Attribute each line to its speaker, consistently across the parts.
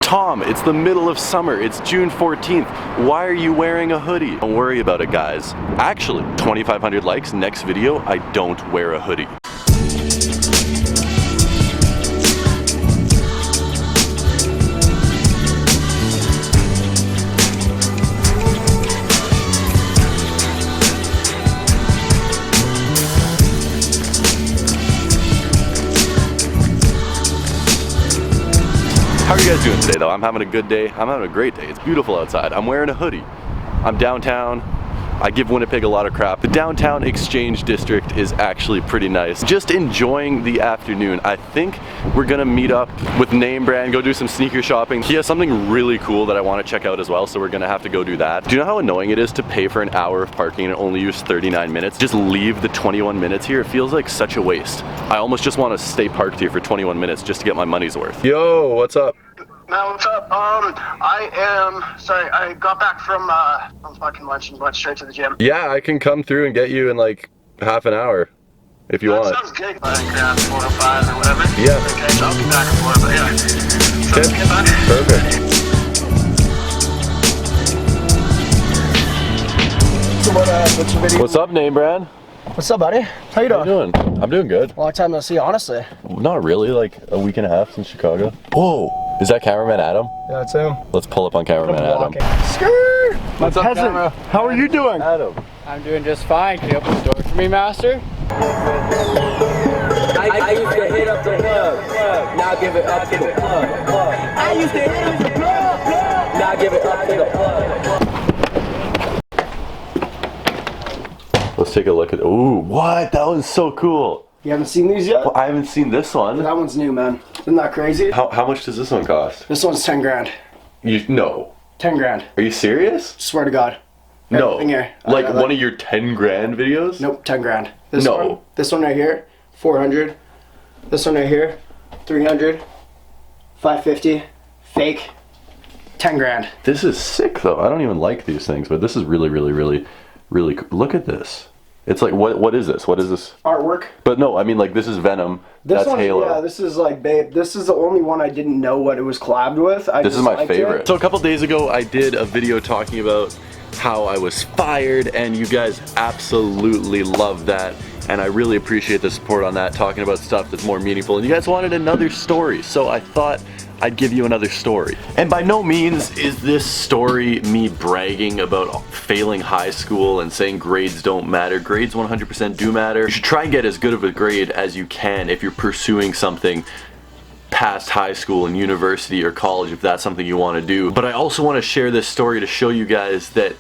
Speaker 1: Tom, it's the middle of summer. It's June 14th. Why are you wearing a hoodie? Don't worry about it, guys. Actually, 2,500 likes, next video, I don't wear a hoodie. How are you guys doing today though? I'm having a good day. I'm having a great day. It's beautiful outside. I'm wearing a hoodie. I'm downtown. I give Winnipeg a lot of crap. The downtown Exchange District is actually pretty nice. Just enjoying the afternoon. I think we're gonna meet up with Name Brand, go do some sneaker shopping. He has something really cool that I want to check out as well, so we're gonna have to go do that. Do you know how annoying it is to pay for an hour of parking and only use 39 minutes? Just leave the 21 minutes here. It feels like such a waste. I almost just want to stay parked here for 21 minutes just to get my money's worth. Yo, what's up?
Speaker 2: Now, what's up? I got back from fucking lunch and went straight to the gym.
Speaker 1: Yeah, I can come through and get you in like half an hour if you want.
Speaker 2: Sounds good. I think around 4:05 or whatever.
Speaker 1: Yeah.
Speaker 2: Okay, so I'll be back at 4, but yeah. So
Speaker 1: Okay.
Speaker 2: get back.
Speaker 1: Perfect.
Speaker 3: So what's your video?
Speaker 1: What's up, Name Brand?
Speaker 3: What's up, buddy? How you doing?
Speaker 1: How you doing? I'm doing good.
Speaker 3: Long time no see, honestly.
Speaker 1: Not really, like a week and a half since Chicago. Whoa, is that cameraman Adam?
Speaker 3: Yeah, it's him.
Speaker 1: Let's pull up on cameraman Adam.
Speaker 3: Skirt! My
Speaker 1: What's up,
Speaker 3: peasant.
Speaker 1: camera?
Speaker 3: How are you doing?
Speaker 1: Adam.
Speaker 4: I'm doing just fine. Can you open the door for me, master?
Speaker 5: I used to hit up the club, now give it up to the club. I used to hit up the club, now give it up to the club.
Speaker 1: Let's take a look at, ooh, what? That one's so cool.
Speaker 3: You haven't seen these yet?
Speaker 1: Well, I haven't seen this one.
Speaker 3: That one's new, man. Isn't that crazy?
Speaker 1: How much does this one cost?
Speaker 3: This one's 10 grand.
Speaker 1: No.
Speaker 3: 10 grand.
Speaker 1: Are you serious?
Speaker 3: Swear to God.
Speaker 1: No.
Speaker 3: Everything here.
Speaker 1: Like one of your 10 grand videos?
Speaker 3: Nope, 10 grand. This
Speaker 1: No.
Speaker 3: one, this one right here, 400. This one right here, 300. 550. Fake. 10 grand.
Speaker 1: This is sick though. I don't even like these things, but this is really cool. Look at this. It's like, what is this? What is this?
Speaker 3: Artwork.
Speaker 1: But no, I mean like this is Venom.
Speaker 3: This
Speaker 1: That's
Speaker 3: one,
Speaker 1: Halo.
Speaker 3: yeah, this is like, babe, this is the only one I didn't know what it was collabed with.
Speaker 1: This is my favorite. So a couple days ago, I did a video talking about how I was fired, and you guys absolutely loved that. And I really appreciate the support on that, talking about stuff that's more meaningful. And you guys wanted another story, so I thought I'd give you another story. And by no means is this story me bragging about failing high school and saying grades don't matter. Grades 100% do matter. You should try and get as good of a grade as you can if you're pursuing something past high school and university or college, if that's something you want to do. But I also want to share this story to show you guys that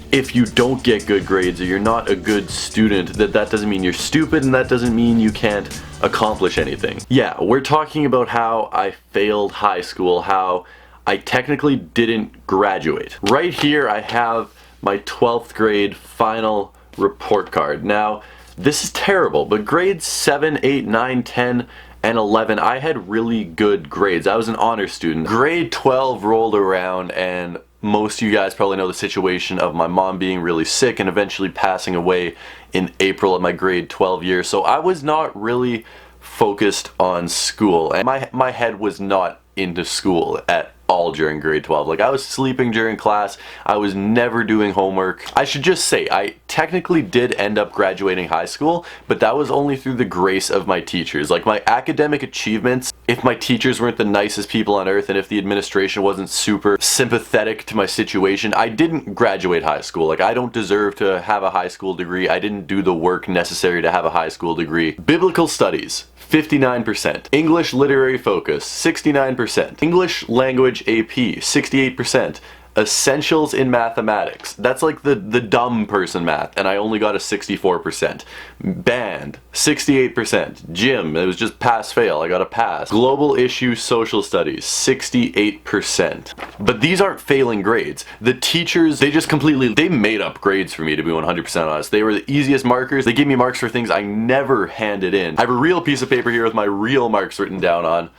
Speaker 1: if you don't get good grades or you're not a good student, that doesn't mean you're stupid, and that doesn't mean you can't accomplish anything. Yeah, we're talking about how I failed high school, how I technically didn't graduate. Right here I have my 12th grade final report card. Now, this is terrible, but grades 7, 8, 9, 10, and 11, I had really good grades. I was an honor student. Grade 12 rolled around, and most of you guys probably know the situation of my mom being really sick and eventually passing away in April of my grade 12 year. So I was not really focused on school, and my head was not into school at all during grade 12. Like, I was sleeping during class, I was never doing homework. I should just say, I technically did end up graduating high school, but that was only through the grace of my teachers. Like, my academic achievements, if my teachers weren't the nicest people on earth and if the administration wasn't super sympathetic to my situation, I didn't graduate high school. Like, I don't deserve to have a high school degree. I didn't do the work necessary to have a high school degree. Biblical studies, 59%. English literary focus, 69%. English language AP, 68%. Essentials in mathematics, that's like the dumb person math, and I only got a 64%. Band, 68%. Gym, it was just pass fail, I got a pass. Global issue social studies, 68%. But these aren't failing grades. The teachers, they made up grades for me, to be 100% honest. They were the easiest markers. They gave me marks for things I never handed in. I have a real piece of paper here with my real marks written down on.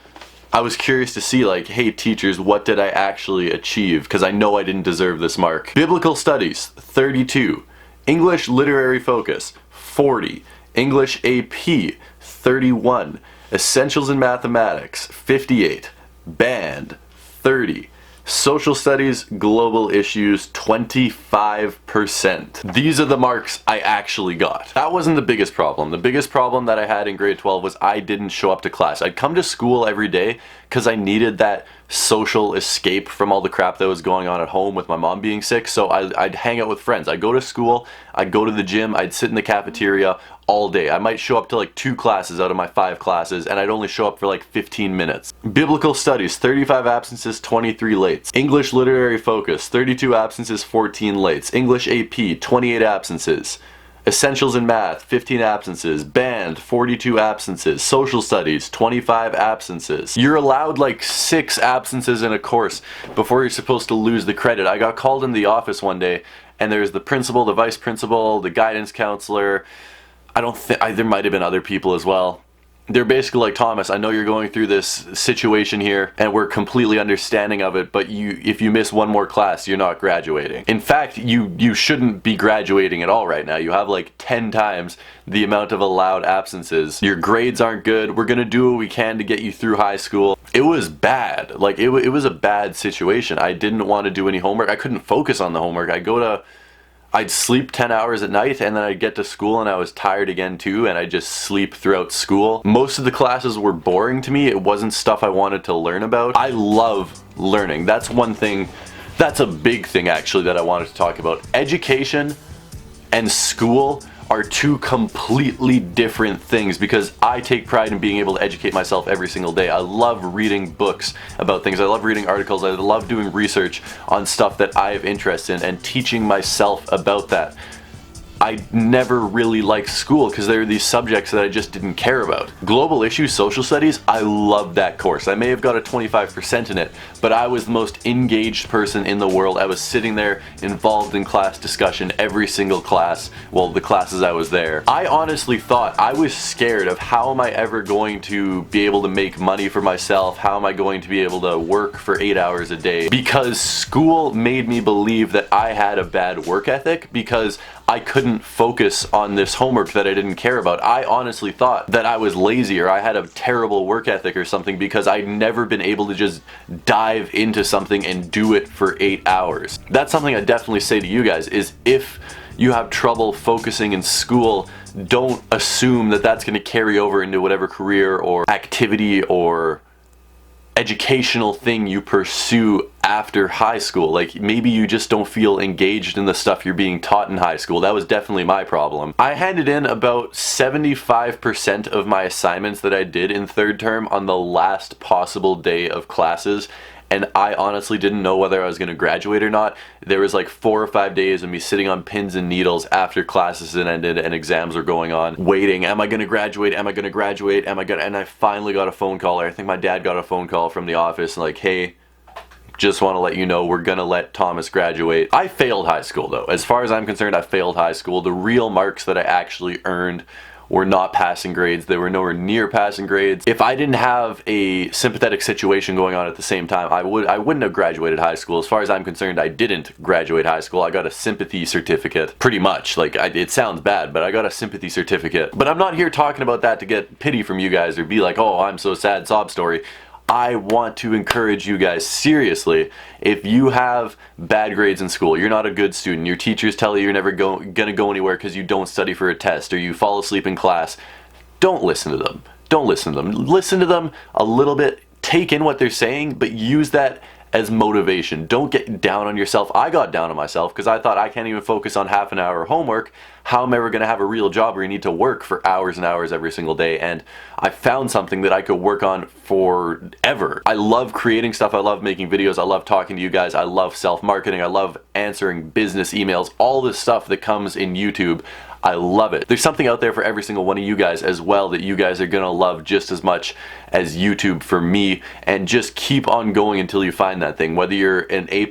Speaker 1: I was curious to see, like, hey teachers, what did I actually achieve? Because I know I didn't deserve this mark. Biblical studies, 32. English literary focus, 40. English AP, 31. Essentials in mathematics, 58. Band, 30. Social studies, global issues, 25%. These are the marks I actually got. That wasn't the biggest problem. The biggest problem that I had in grade 12 was I didn't show up to class. I'd come to school every day because I needed that social escape from all the crap that was going on at home with my mom being sick. So I'd hang out with friends. I'd go to school, I'd go to the gym, I'd sit in the cafeteria all day. I might show up to like 2 classes out of my 5 classes, and I'd only show up for like 15 minutes. Biblical studies, 35 absences, 23 lates. English literary focus, 32 absences, 14 lates. English AP, 28 absences. Essentials in math, 15 absences. Band, 42 absences. Social studies, 25 absences. You're allowed like 6 absences in a course before you're supposed to lose the credit. I got called in the office one day, and there's the principal, the vice principal, the guidance counselor. There might have been other people as well. They're basically like, Thomas, I know you're going through this situation here and we're completely understanding of it, but if you miss one more class, you're not graduating. In fact, you shouldn't be graduating at all right now. You have like 10 times the amount of allowed absences. Your grades aren't good. We're gonna do what we can to get you through high school. It was bad. Like it was a bad situation. I didn't want to do any homework. I couldn't focus on the homework. I'd sleep 10 hours at night, and then I'd get to school and I was tired again too, and I'd just sleep throughout school. Most of the classes were boring to me. It wasn't stuff I wanted to learn about. I love learning. That's one thing, that's a big thing actually that I wanted to talk about. Education and school are 2 completely different things, because I take pride in being able to educate myself every single day. I love reading books about things. I love reading articles. I love doing research on stuff that I have interest in and teaching myself about that. I never really liked school because there were these subjects that I just didn't care about. Global issues, social studies, I loved that course. I may have got a 25% in it, but I was the most engaged person in the world. I was sitting there involved in class discussion every single class, well, the classes I was there. I honestly thought, I was scared of how am I ever going to be able to make money for myself? How am I going to be able to work for 8 hours a day? Because school made me believe that I had a bad work ethic because I couldn't focus on this homework that I didn't care about. I honestly thought that I was lazy or I had a terrible work ethic or something because I'd never been able to just dive into something and do it for 8 hours. That's something I definitely say to you guys, is if you have trouble focusing in school, don't assume that that's going to carry over into whatever career or activity or educational thing you pursue after high school. Like maybe you just don't feel engaged in the stuff you're being taught in high school. That was definitely my problem. I handed in about 75% of my assignments that I did in 3rd term on the last possible day of classes, and I honestly didn't know whether I was going to graduate or not. There was like 4 or 5 days of me sitting on pins and needles after classes had ended and exams were going on, waiting. Am I going to graduate? Am I going to graduate? And I finally got a phone call, or I think my dad got a phone call from the office like, hey, just want to let you know we're gonna let Thomas graduate. I failed high school though. As far as I'm concerned, I failed high school. The real marks that I actually earned were not passing grades. They were nowhere near passing grades. If I didn't have a sympathetic situation going on at the same time, I wouldn't have graduated high school. As far as I'm concerned, I didn't graduate high school. I got a sympathy certificate, pretty much. Like, it sounds bad, but I got a sympathy certificate. But I'm not here talking about that to get pity from you guys or be like, oh, I'm so sad, sob story. I want to encourage you guys, seriously, if you have bad grades in school, you're not a good student, your teachers tell you you're never gonna go anywhere because you don't study for a test or you fall asleep in class, don't listen to them. Don't listen to them. Listen to them a little bit, take in what they're saying, but use that as motivation. Don't get down on yourself. I got down on myself because I thought I can't even focus on half an hour of homework. How am I ever going to have a real job where you need to work for hours and hours every single day? And I found something that I could work on forever. I love creating stuff. I love making videos. I love talking to you guys. I love self-marketing. I love answering business emails. All this stuff that comes in YouTube, I love it. There's something out there for every single one of you guys as well that you guys are gonna love just as much as YouTube for me, and just keep on going until you find that thing. Whether you're an A++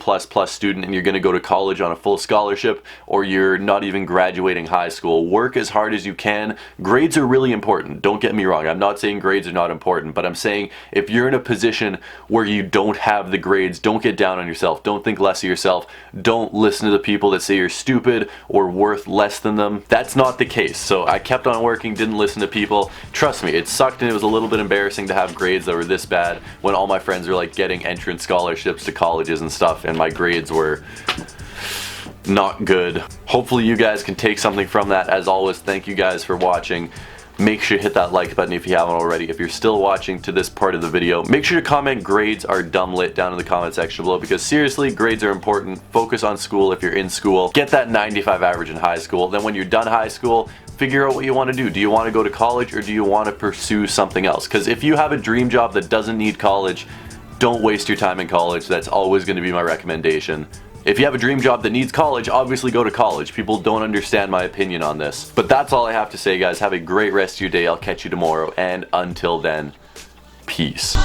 Speaker 1: student and you're gonna go to college on a full scholarship, or you're not even graduating high school, work as hard as you can. Grades are really important, don't get me wrong. I'm not saying grades are not important, but I'm saying if you're in a position where you don't have the grades, don't get down on yourself. Don't think less of yourself. Don't listen to the people that say you're stupid or worth less than them. That's not the case. So I kept on working, didn't listen to people. Trust me, it sucked and it was a little bit embarrassing to have grades that were this bad when all my friends were like getting entrance scholarships to colleges and stuff, and my grades were not good. Hopefully you guys can take something from that. As always, thank you guys for watching. Make sure you hit that like button if you haven't already. If you're still watching to this part of the video, make sure to comment grades are dumb lit down in the comment section below, because seriously, grades are important. Focus on school if you're in school. Get that 95 average in high school. Then when you're done high school, figure out what you want to do. Do you want to go to college or do you want to pursue something else? Because if you have a dream job that doesn't need college, don't waste your time in college. That's always going to be my recommendation. If you have a dream job that needs college, obviously go to college. People don't understand my opinion on this. But that's all I have to say, guys. Have a great rest of your day. I'll catch you tomorrow. And until then, peace.